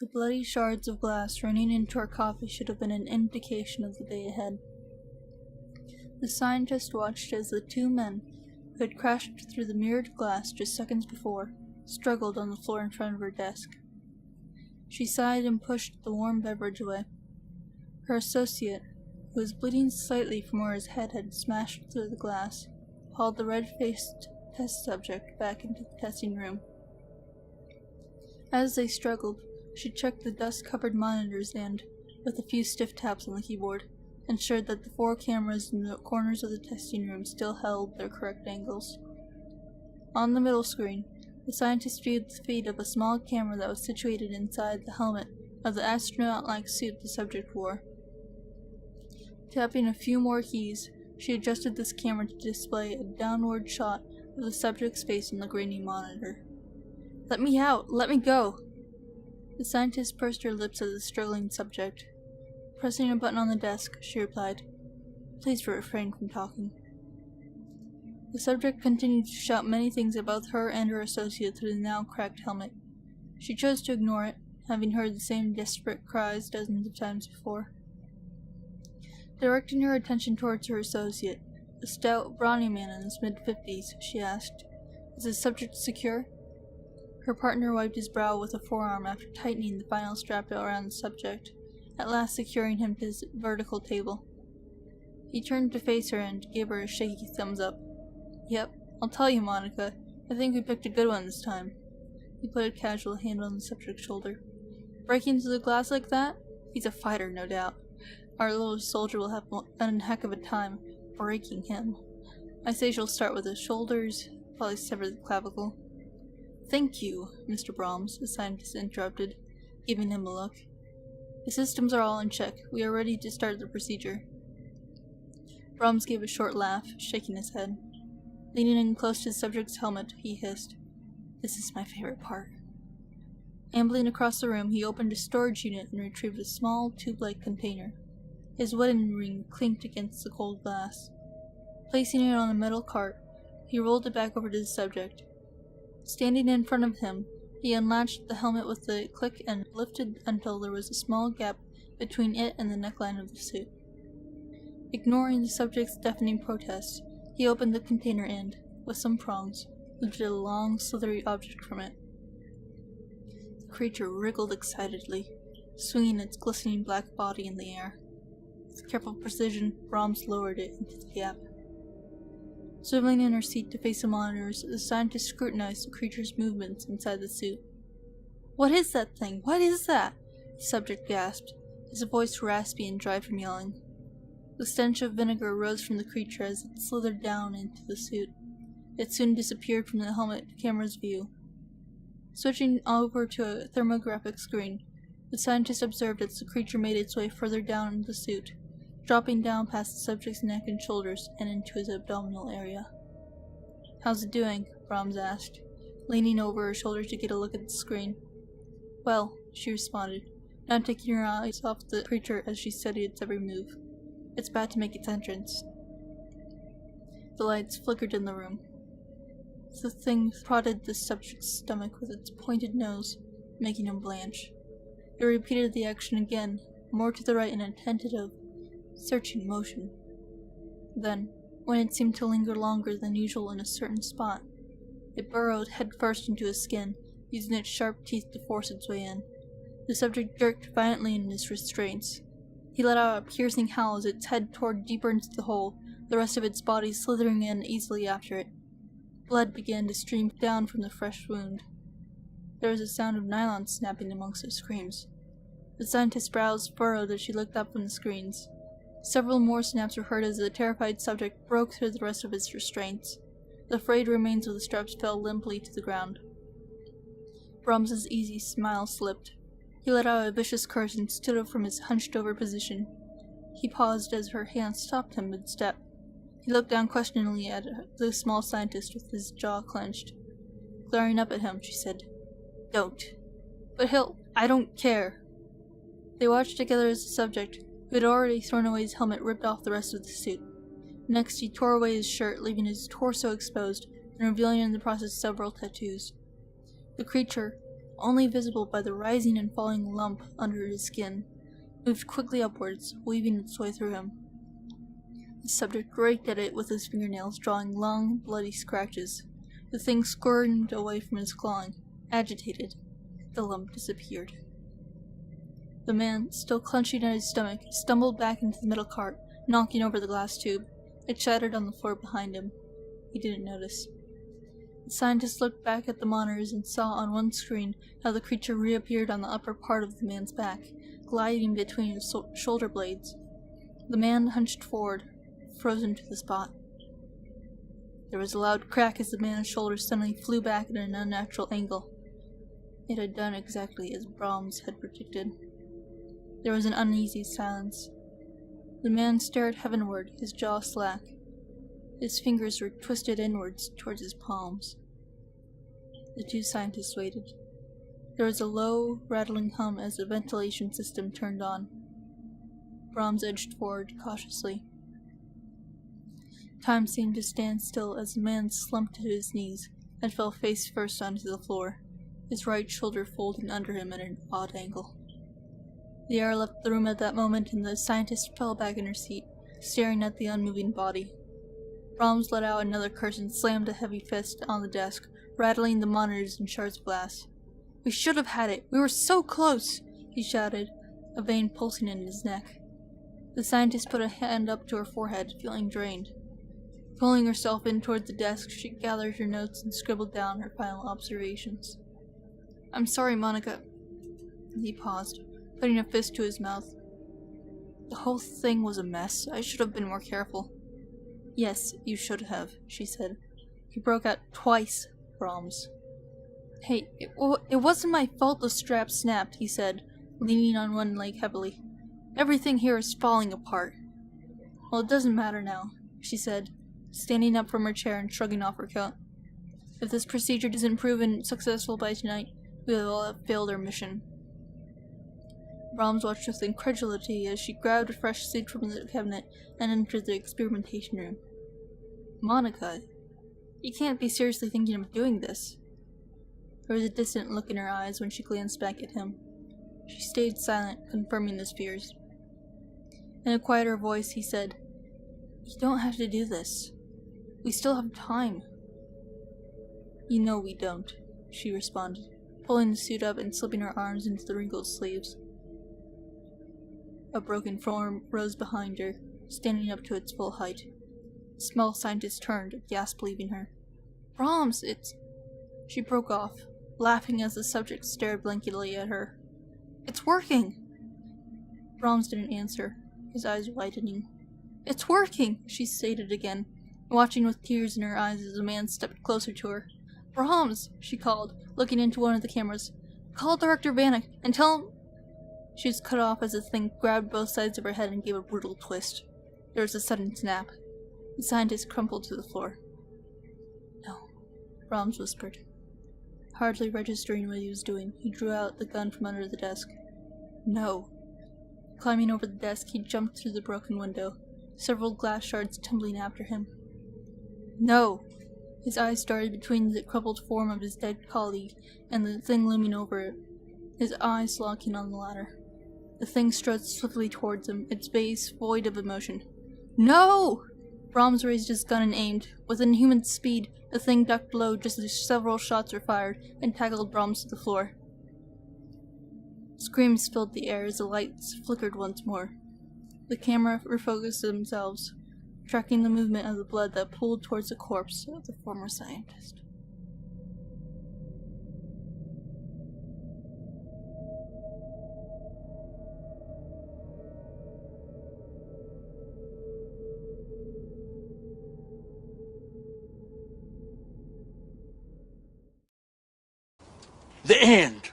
The bloody shards of glass running into our coffee should have been an indication of the day ahead. The scientist watched as the two men, who had crashed through the mirrored glass just seconds before, struggled on the floor in front of her desk. She sighed and pushed the warm beverage away. Her associate, who was bleeding slightly from where his head had smashed through the glass, hauled the red-faced test subject back into the testing room. As they struggled, she checked the dust-covered monitors and, with a few stiff taps on the keyboard, ensured that the 4 cameras in the corners of the testing room still held their correct angles. On the middle screen, the scientist viewed the feed of a small camera that was situated inside the helmet of the astronaut-like suit the subject wore. Tapping a few more keys, she adjusted this camera to display a downward shot of the subject's face on the grainy monitor. "Let me out! Let me go!" The scientist pursed her lips at the struggling subject. Pressing a button on the desk, she replied, "Please refrain from talking." The subject continued to shout many things about her and her associate through the now cracked helmet. She chose to ignore it, having heard the same desperate cries dozens of times before. Directing her attention towards her associate, a stout, brawny man in his mid-50s, she asked, "Is the subject secure?" Her partner wiped his brow with a forearm after tightening the final strap around the subject, at last securing him to his vertical table. He turned to face her and gave her a shaky thumbs up. "Yep, I'll tell you, Monica, I think we picked a good one this time." He put a casual hand on the subject's shoulder. "Breaking through the glass like that? He's a fighter, no doubt. Our little soldier will have a heck of a time breaking him. I say she'll start with the shoulders, probably sever the clavicle." "Thank you, Mr. Brahms," the scientist interrupted, giving him a look. "The systems are all in check. We are ready to start the procedure." Brahms gave a short laugh, shaking his head. Leaning in close to the subject's helmet, he hissed, "This is my favorite part." Ambling across the room, he opened a storage unit and retrieved a small, tube-like container. His wedding ring clinked against the cold glass. Placing it on a metal cart, he rolled it back over to the subject. Standing in front of him, he unlatched the helmet with a click and lifted until there was a small gap between it and the neckline of the suit. Ignoring the subject's deafening protest, he opened the container and, with some prongs, lifted a long, slithery object from it. The creature wriggled excitedly, swinging its glistening black body in the air. With careful precision, Brahms lowered it into the gap. Swiveling in her seat to face the monitors, the scientist scrutinized the creature's movements inside the suit. "What is that thing? What is that?" the subject gasped, his voice raspy and dry from yelling. The stench of vinegar rose from the creature as it slithered down into the suit. It soon disappeared from the helmet camera's view. Switching over to a thermographic screen, the scientist observed as the creature made its way further down into the suit, dropping down past the subject's neck and shoulders and into his abdominal area. "How's it doing?" Brahms asked, leaning over her shoulder to get a look at the screen. "Well," she responded, not taking her eyes off the creature as she studied its every move. "It's about to make its entrance." The lights flickered in the room. The thing prodded the subject's stomach with its pointed nose, making him blanch. It repeated the action again, more to the right in a tentative, searching motion. Then, when it seemed to linger longer than usual in a certain spot, it burrowed headfirst into his skin, using its sharp teeth to force its way in. The subject jerked violently in his restraints. He let out a piercing howl as its head tore deeper into the hole, the rest of its body slithering in easily after it. Blood began to stream down from the fresh wound. There was a sound of nylon snapping amongst her screams. The scientist's brows furrowed as she looked up from the screens. Several more snaps were heard as the terrified subject broke through the rest of its restraints. The frayed remains of the straps fell limply to the ground. Brahms's easy smile slipped. He let out a vicious curse and stood up from his hunched-over position. He paused as her hand stopped him mid-step. He looked down questioningly at the small scientist with his jaw clenched. Glaring up at him, she said, "Don't." "But I don't care." They watched together as the subject, who had already thrown away his helmet, ripped off the rest of the suit. Next, he tore away his shirt, leaving his torso exposed and revealing in the process several tattoos. The creature, only visible by the rising and falling lump under his skin, moved quickly upwards, weaving its way through him. The subject raked at it with his fingernails, drawing long, bloody scratches. The thing squirmed away from his clawing. Agitated, the lump disappeared. The man, still clenching at his stomach, stumbled back into the metal cart, knocking over the glass tube. It shattered on the floor behind him. He didn't notice. The scientist looked back at the monitors and saw on one screen how the creature reappeared on the upper part of the man's back, gliding between his shoulder blades. The man hunched forward, frozen to the spot. There was a loud crack as the man's shoulders suddenly flew back at an unnatural angle. It had done exactly as Brahms had predicted. There was an uneasy silence. The man stared heavenward, his jaw slack. His fingers were twisted inwards towards his palms. The two scientists waited. There was a low, rattling hum as the ventilation system turned on. Brahms edged forward cautiously. Time seemed to stand still as the man slumped to his knees and fell face first onto the floor, his right shoulder folding under him at an odd angle. The air left the room at that moment, and the scientist fell back in her seat, staring at the unmoving body. Brahms let out another curse and slammed a heavy fist on the desk, rattling the monitors and shards of glass. "We should have had it! We were so close!" he shouted, a vein pulsing in his neck. The scientist put a hand up to her forehead, feeling drained. Pulling herself in toward the desk, she gathered her notes and scribbled down her final observations. "I'm sorry, Monica." He paused, putting a fist to his mouth. "The whole thing was a mess. I should have been more careful." "Yes, you should have," she said. He broke out, "Twice, Brahms." "Hey, it wasn't my fault the strap snapped," he said, leaning on one leg heavily. "Everything here is falling apart." "Well, it doesn't matter now," she said, standing up from her chair and shrugging off her coat. "If this procedure isn't proven successful by tonight, we will have failed our mission." Brahms watched with incredulity as she grabbed a fresh suit from the cabinet and entered the experimentation room. "Monica, you can't be seriously thinking of doing this." There was a distant look in her eyes when she glanced back at him. She stayed silent, confirming his fears. In a quieter voice, he said, "You don't have to do this. We still have time." "You know we don't," she responded, pulling the suit up and slipping her arms into the wrinkled sleeves. A broken form rose behind her, standing up to its full height. The small scientist turned, aghast, leaving her. "Brahms, it's—" She broke off, laughing as the subject stared blankly at her. "It's working!" Brahms didn't answer, his eyes widening. "It's working!" she stated again, watching with tears in her eyes as the man stepped closer to her. "Brahms!" she called, looking into one of the cameras. "Call Director Vanek and tell him—" She was cut off as the thing grabbed both sides of her head and gave a brutal twist. There was a sudden snap. The scientist crumpled to the floor. "No," Brahms whispered. Hardly registering what he was doing, he drew out the gun from under the desk. "No." Climbing over the desk, he jumped through the broken window, several glass shards tumbling after him. "No!" His eyes darted between the crumpled form of his dead colleague and the thing looming over it, his eyes locking on the latter. The thing strode swiftly towards him, its face void of emotion. "No!" Brahms raised his gun and aimed. With inhuman speed, the thing ducked low just as several shots were fired and tackled Brahms to the floor. Screams filled the air as the lights flickered once more. The camera refocused themselves, tracking the movement of the blood that pooled towards the corpse of the former scientist. The end.